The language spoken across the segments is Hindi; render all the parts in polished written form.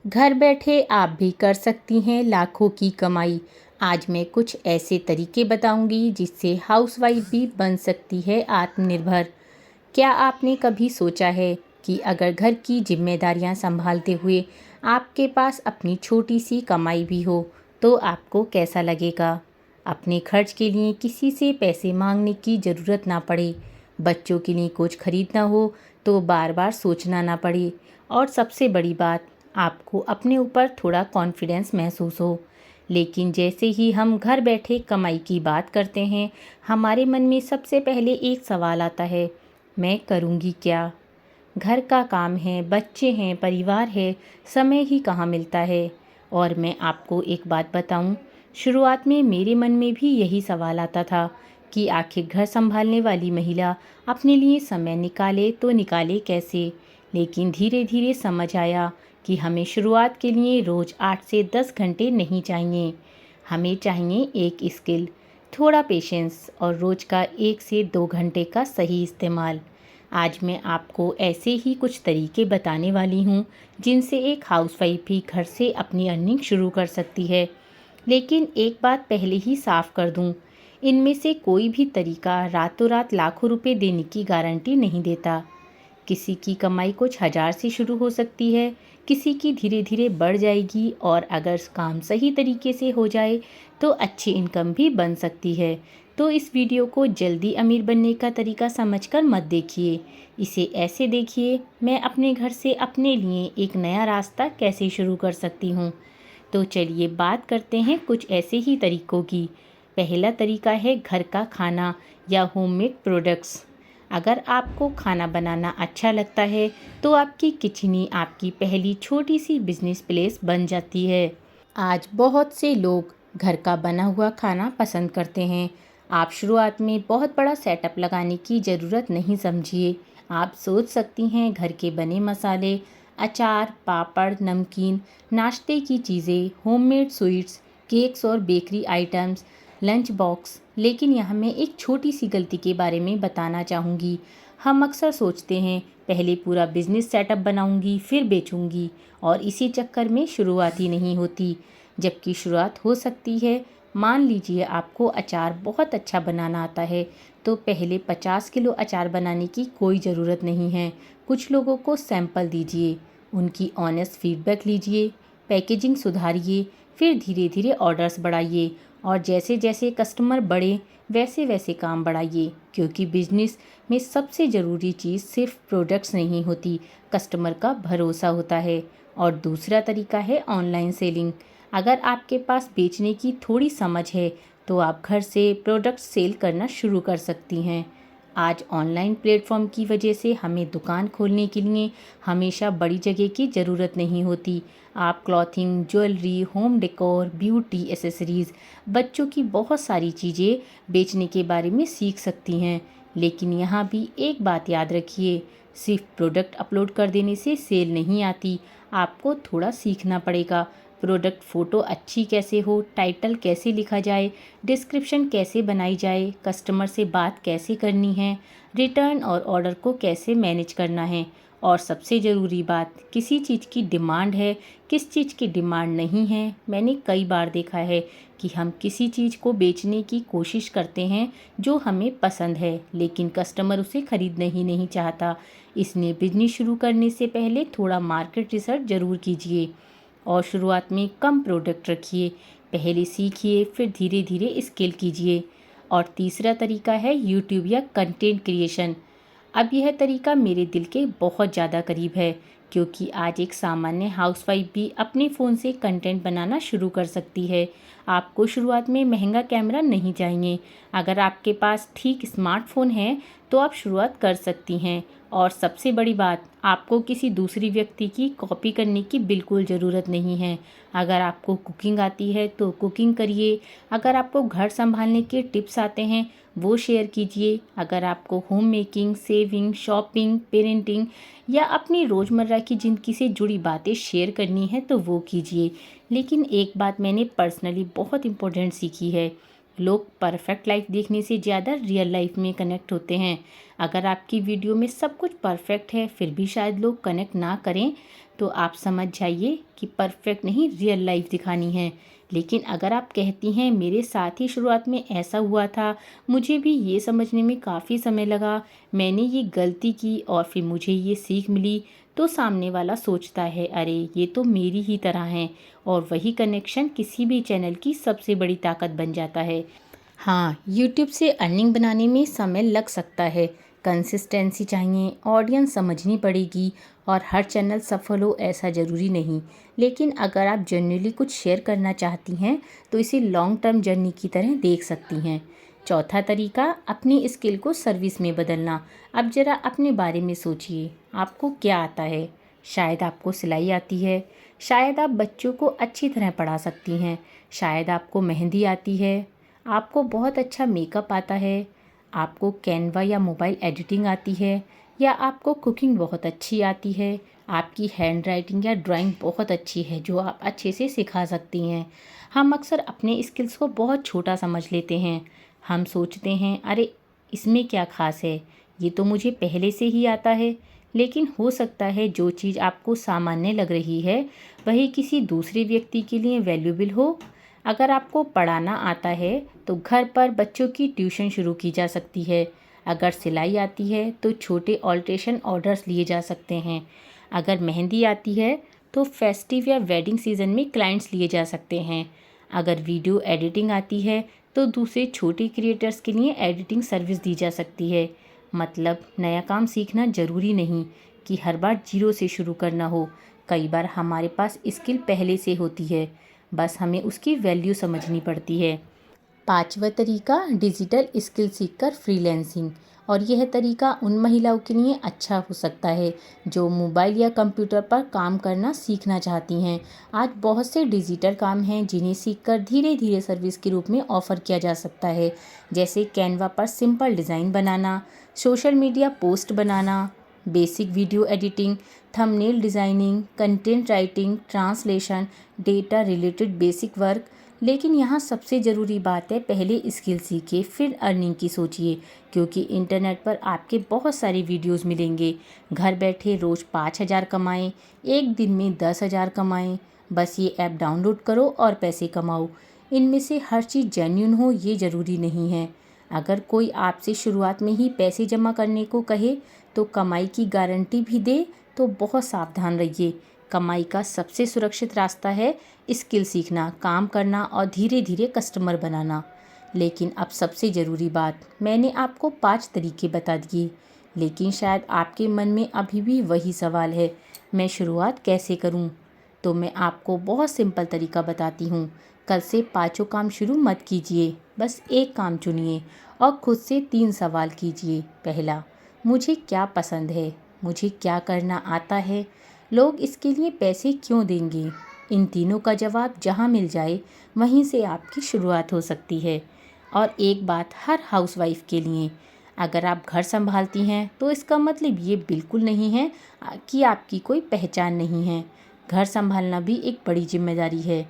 घर बैठे आप भी कर सकती हैं लाखों की कमाई। आज मैं कुछ ऐसे तरीके बताऊंगी जिससे हाउसवाइफ भी बन सकती है आत्मनिर्भर। क्या आपने कभी सोचा है कि अगर घर की जिम्मेदारियां संभालते हुए आपके पास अपनी छोटी सी कमाई भी हो तो आपको कैसा लगेगा? अपने खर्च के लिए किसी से पैसे मांगने की ज़रूरत ना पड़े, बच्चों के लिए कुछ खरीदना हो तो बार बार सोचना ना पड़े, और सबसे बड़ी बात, आपको अपने ऊपर थोड़ा कॉन्फिडेंस महसूस हो। लेकिन जैसे ही हम घर बैठे कमाई की बात करते हैं, हमारे मन में सबसे पहले एक सवाल आता है, मैं करूँगी क्या? घर का काम है, बच्चे हैं, परिवार है, समय ही कहाँ मिलता है। और मैं आपको एक बात बताऊं, शुरुआत में मेरे मन में भी यही सवाल आता था कि आखिर घर संभालने वाली महिला अपने लिए समय निकाले तो निकाले कैसे। लेकिन धीरे धीरे समझ आया कि हमें शुरुआत के लिए रोज़ 8 से 10 घंटे नहीं चाहिए। हमें चाहिए एक स्किल, थोड़ा पेशेंस और रोज़ का 1 से 2 घंटे का सही इस्तेमाल। आज मैं आपको ऐसे ही कुछ तरीके बताने वाली हूँ जिनसे एक हाउसवाइफ भी घर से अपनी अर्निंग शुरू कर सकती है। लेकिन एक बात पहले ही साफ कर दूँ, इनमें से कोई भी तरीका रातों रात लाखों रुपए देने की गारंटी नहीं देता। किसी की कमाई कुछ हज़ार से शुरू हो सकती है, किसी की धीरे धीरे बढ़ जाएगी, और अगर काम सही तरीके से हो जाए तो अच्छी इनकम भी बन सकती है। तो इस वीडियो को जल्दी अमीर बनने का तरीका समझकर मत देखिए, इसे ऐसे देखिए, मैं अपने घर से अपने लिए एक नया रास्ता कैसे शुरू कर सकती हूँ। तो चलिए बात करते हैं कुछ ऐसे ही तरीकों की। पहला तरीका है घर का खाना या होममेड प्रोडक्ट्स। अगर आपको खाना बनाना अच्छा लगता है तो आपकी किचनी आपकी पहली छोटी सी बिजनेस प्लेस बन जाती है। आज बहुत से लोग घर का बना हुआ खाना पसंद करते हैं। आप शुरुआत में बहुत बड़ा सेटअप लगाने की ज़रूरत नहीं समझिए। आप सोच सकती हैं घर के बने मसाले, अचार, पापड़, नमकीन, नाश्ते की चीज़ें, होममेड स्वीट्स, केक्स और बेकरी आइटम्स, लंच बॉक्स। लेकिन यहाँ मैं एक छोटी सी गलती के बारे में बताना चाहूँगी। हम अक्सर सोचते हैं पहले पूरा बिजनेस सेटअप बनाऊँगी फिर बेचूँगी, और इसी चक्कर में शुरुआत ही नहीं होती। जबकि शुरुआत हो सकती है। मान लीजिए आपको अचार बहुत अच्छा बनाना आता है, तो पहले 50 किलो अचार बनाने की कोई ज़रूरत नहीं है। कुछ लोगों को सैंपल दीजिए, उनकी ऑनेस्ट फीडबैक लीजिए, पैकेजिंग सुधारिए, फिर धीरे धीरे ऑर्डर्स बढ़ाइए, और जैसे जैसे कस्टमर बढ़े वैसे वैसे काम बढ़ाइए। क्योंकि बिजनेस में सबसे ज़रूरी चीज़ सिर्फ प्रोडक्ट्स नहीं होती, कस्टमर का भरोसा होता है। और दूसरा तरीका है ऑनलाइन सेलिंग। अगर आपके पास बेचने की थोड़ी समझ है तो आप घर से प्रोडक्ट सेल करना शुरू कर सकती हैं। आज ऑनलाइन प्लेटफॉर्म की वजह से हमें दुकान खोलने के लिए हमेशा बड़ी जगह की ज़रूरत नहीं होती। आप clothing, jewellery, home decor, beauty accessories, बच्चों की बहुत सारी चीज़ें बेचने के बारे में सीख सकती हैं। लेकिन यहाँ भी एक बात याद रखिए, सिर्फ प्रोडक्ट अपलोड कर देने से सेल नहीं आती। आपको थोड़ा सीखना पड़ेगा। प्रोडक्ट फ़ोटो अच्छी कैसे हो, टाइटल कैसे लिखा जाए, डिस्क्रिप्शन कैसे बनाई जाए, कस्टमर से बात कैसे करनी है, रिटर्न और ऑर्डर को कैसे मैनेज करना है। और सबसे ज़रूरी बात, किसी चीज़ की डिमांड है, किस चीज़ की डिमांड नहीं है। मैंने कई बार देखा है कि हम किसी चीज़ को बेचने की कोशिश करते हैं जो हमें पसंद है, लेकिन कस्टमर उसे खरीदना ही नहीं चाहता। इसलिए बिजनेस शुरू करने से पहले थोड़ा मार्केट रिसर्च ज़रूर कीजिए, और शुरुआत में कम प्रोडक्ट रखिए। पहले सीखिए, फिर धीरे धीरे स्केल कीजिए। और तीसरा तरीका है यूट्यूब या कंटेंट क्रिएशन। अब यह तरीका मेरे दिल के बहुत ज़्यादा करीब है, क्योंकि आज एक सामान्य हाउसवाइफ भी अपने फ़ोन से कंटेंट बनाना शुरू कर सकती है। आपको शुरुआत में महंगा कैमरा नहीं चाहिए। अगर आपके पास ठीक स्मार्टफोन है तो आप शुरुआत कर सकती हैं। और सबसे बड़ी बात, आपको किसी दूसरी व्यक्ति की कॉपी करने की बिल्कुल ज़रूरत नहीं है। अगर आपको कुकिंग आती है तो कुकिंग करिए। अगर आपको घर संभालने के टिप्स आते हैं वो शेयर कीजिए। अगर आपको home making, saving, shopping, parenting या अपनी रोज़मर्रा की ज़िंदगी से जुड़ी बातें शेयर करनी है तो वो कीजिए। लेकिन एक बात मैंने पर्सनली बहुत इम्पोर्टेंट सीखी है, लोग परफेक्ट लाइफ देखने से ज़्यादा रियल लाइफ में कनेक्ट होते हैं। अगर आपकी वीडियो में सब कुछ परफेक्ट है फिर भी शायद लोग कनेक्ट ना करें, तो आप समझ जाइए कि परफेक्ट नहीं, रियल लाइफ दिखानी है। लेकिन अगर आप कहती हैं मेरे साथ ही शुरुआत में ऐसा हुआ था, मुझे भी ये समझने में काफ़ी समय लगा, मैंने ये गलती की और फिर मुझे ये सीख मिली, तो सामने वाला सोचता है अरे ये तो मेरी ही तरह है, और वही कनेक्शन किसी भी चैनल की सबसे बड़ी ताकत बन जाता है। हाँ, यूट्यूब से अर्निंग बनाने में समय लग सकता है, कंसिस्टेंसी चाहिए, ऑडियंस समझनी पड़ेगी और हर चैनल सफल हो ऐसा ज़रूरी नहीं। लेकिन अगर आप जेन्युइनली कुछ शेयर करना चाहती हैं तो इसे लॉन्ग टर्म जर्नी की तरह देख सकती हैं। चौथा तरीका, अपनी स्किल को सर्विस में बदलना। अब ज़रा अपने बारे में सोचिए, आपको क्या आता है? शायद आपको सिलाई आती है, शायद आप बच्चों को अच्छी तरह पढ़ा सकती हैं, शायद आपको मेहंदी आती है, आपको बहुत अच्छा मेकअप आता है, आपको कैनवा या मोबाइल एडिटिंग आती है, या आपको कुकिंग बहुत अच्छी आती है, आपकी हैंड राइटिंग या ड्राइंग बहुत अच्छी है जो आप अच्छे से सिखा सकती हैं। हम अक्सर अपने स्किल्स को बहुत छोटा समझ लेते हैं। हम सोचते हैं अरे इसमें क्या खास है, ये तो मुझे पहले से ही आता है। लेकिन हो सकता है जो चीज़ आपको सामान्य लग रही है वही किसी दूसरे व्यक्ति के लिए वैल्यूएबल हो। अगर आपको पढ़ाना आता है तो घर पर बच्चों की ट्यूशन शुरू की जा सकती है। अगर सिलाई आती है तो छोटे ऑल्ट्रेशन ऑर्डर्स लिए जा सकते हैं। अगर मेहंदी आती है तो फेस्टिव या वेडिंग सीज़न में क्लाइंट्स लिए जा सकते हैं। अगर वीडियो एडिटिंग आती है तो दूसरे छोटे क्रिएटर्स के लिए एडिटिंग सर्विस दी जा सकती है। मतलब नया काम सीखना ज़रूरी नहीं कि हर बार जीरो से शुरू करना हो। कई बार हमारे पास स्किल पहले से होती है, बस हमें उसकी वैल्यू समझनी पड़ती है। पांचवा तरीका, डिजिटल स्किल सीखकर फ्रीलैंसिंग। और यह तरीका उन महिलाओं के लिए अच्छा हो सकता है जो मोबाइल या कंप्यूटर पर काम करना सीखना चाहती हैं। आज बहुत से डिजिटल काम हैं जिन्हें सीखकर धीरे धीरे सर्विस के रूप में ऑफ़र किया जा सकता है, जैसे कैनवा पर सिंपल डिज़ाइन बनाना, सोशल मीडिया पोस्ट बनाना, basic video editing, thumbnail designing, content writing, translation, data related basic work. लेकिन यहाँ सबसे ज़रूरी बात है, पहले स्किल सीखिए फिर अर्निंग की सोचिए, क्योंकि इंटरनेट पर आपके बहुत सारे वीडियोस मिलेंगे। घर बैठे रोज़ 5,000 कमाएं, एक दिन में 10,000 कमाएं, बस ये ऐप डाउनलोड करो और पैसे कमाओ। इनमें से हर चीज़ जेन्युइन हो ये ज़रूरी नहीं है। अगर कोई आपसे शुरुआत में ही पैसे जमा करने को कहे तो कमाई की गारंटी भी दे तो बहुत सावधान रहिए। कमाई का सबसे सुरक्षित रास्ता है स्किल सीखना, काम करना और धीरे धीरे कस्टमर बनाना। लेकिन अब सबसे ज़रूरी बात, मैंने आपको 5 तरीके बता दिए, लेकिन शायद आपके मन में अभी भी वही सवाल है, मैं शुरुआत कैसे करूं? तो मैं आपको बहुत सिंपल तरीका बताती हूं। कल से 5 काम शुरू मत कीजिए, बस एक काम चुनिए और खुद से 3 सवाल कीजिए। पहला, मुझे क्या पसंद है? मुझे क्या करना आता है? लोग इसके लिए पैसे क्यों देंगे? इन तीनों का जवाब जहां मिल जाए वहीं से आपकी शुरुआत हो सकती है। और एक बात हर हाउसवाइफ के लिए, अगर आप घर संभालती हैं तो इसका मतलब ये बिल्कुल नहीं है कि आपकी कोई पहचान नहीं है। घर संभालना भी एक बड़ी जिम्मेदारी है।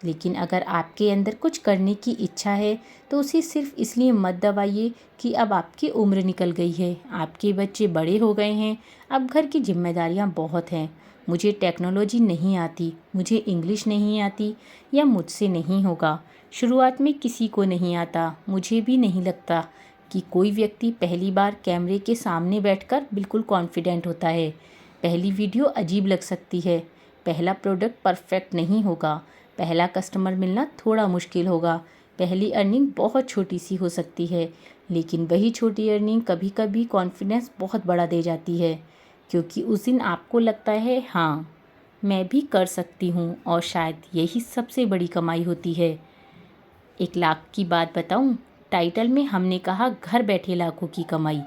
लेकिन अगर आपके अंदर कुछ करने की इच्छा है तो उसे सिर्फ इसलिए मत दबाइए कि अब आपकी उम्र निकल गई है, आपके बच्चे बड़े हो गए हैं, अब घर की जिम्मेदारियां बहुत हैं। मुझे टेक्नोलॉजी नहीं आती, मुझे इंग्लिश नहीं आती, या मुझसे नहीं होगा। शुरुआत में किसी को नहीं आता, मुझे भी नहीं लगता कि कोई व्यक्ति पहली बार कैमरे के सामने बैठकर बिल्कुल कॉन्फिडेंट होता है। पहली वीडियो अजीब लग सकती है, पहला प्रोडक्ट परफेक्ट नहीं होगा, पहला कस्टमर मिलना थोड़ा मुश्किल होगा, पहली अर्निंग बहुत छोटी सी हो सकती है। लेकिन वही छोटी अर्निंग कभी कभी कॉन्फिडेंस बहुत बड़ा दे जाती है, क्योंकि उस दिन आपको लगता है हाँ मैं भी कर सकती हूँ, और शायद यही सबसे बड़ी कमाई होती है। 1 लाख की बात बताऊं? टाइटल में हमने कहा घर बैठे लाखों की कमाई,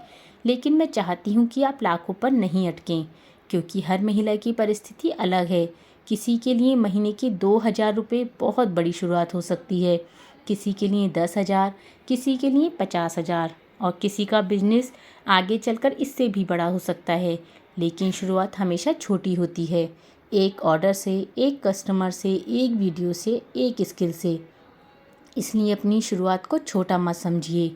लेकिन मैं चाहती हूं कि आप लाखों पर नहीं अटकें, क्योंकि हर महिला की परिस्थिति अलग है। किसी के लिए महीने के 2,000 रुपये बहुत बड़ी शुरुआत हो सकती है, किसी के लिए 10,000, किसी के लिए 50,000, और किसी का बिजनेस आगे चलकर इससे भी बड़ा हो सकता है। लेकिन शुरुआत हमेशा छोटी होती है, एक ऑर्डर से, एक कस्टमर से, एक वीडियो से, एक स्किल से। इसलिए अपनी शुरुआत को छोटा मत समझिए।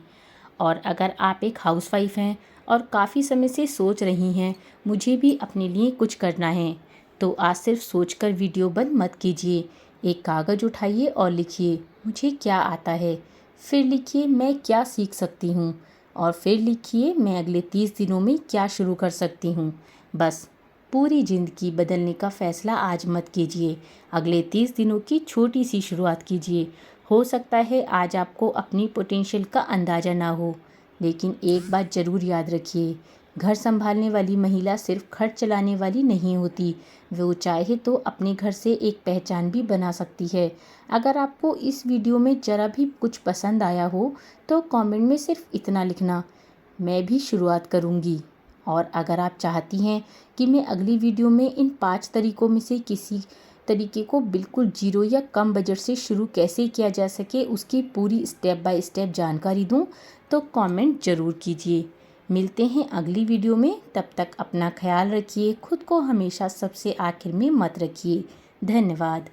और अगर आप एक हाउसवाइफ हैं और काफ़ी समय से सोच रही हैं मुझे भी अपने लिए कुछ करना है, तो आज सिर्फ सोचकर वीडियो बंद मत कीजिए। एक कागज़ उठाइए और लिखिए, मुझे क्या आता है। फिर लिखिए, मैं क्या सीख सकती हूँ। और फिर लिखिए, मैं अगले 30 दिनों में क्या शुरू कर सकती हूँ। बस, पूरी ज़िंदगी बदलने का फ़ैसला आज मत कीजिए, अगले 30 दिनों की छोटी सी शुरुआत कीजिए। हो सकता है आज आपको अपनी पोटेंशियल का अंदाज़ा ना हो, लेकिन एक बात ज़रूर याद रखिए, घर संभालने वाली महिला सिर्फ खर्च चलाने वाली नहीं होती, वो चाहे तो अपने घर से एक पहचान भी बना सकती है। अगर आपको इस वीडियो में ज़रा भी कुछ पसंद आया हो तो कमेंट में सिर्फ इतना लिखना, मैं भी शुरुआत करूँगी। और अगर आप चाहती हैं कि मैं अगली वीडियो में इन 5 तरीकों में से किसी तरीके को बिल्कुल जीरो या कम बजट से शुरू कैसे किया जा सके उसकी पूरी स्टेप बाय स्टेप जानकारी दूं, तो कमेंट ज़रूर कीजिए। मिलते हैं अगली वीडियो में, तब तक अपना ख्याल रखिए, खुद को हमेशा सबसे आखिर में मत रखिए। धन्यवाद।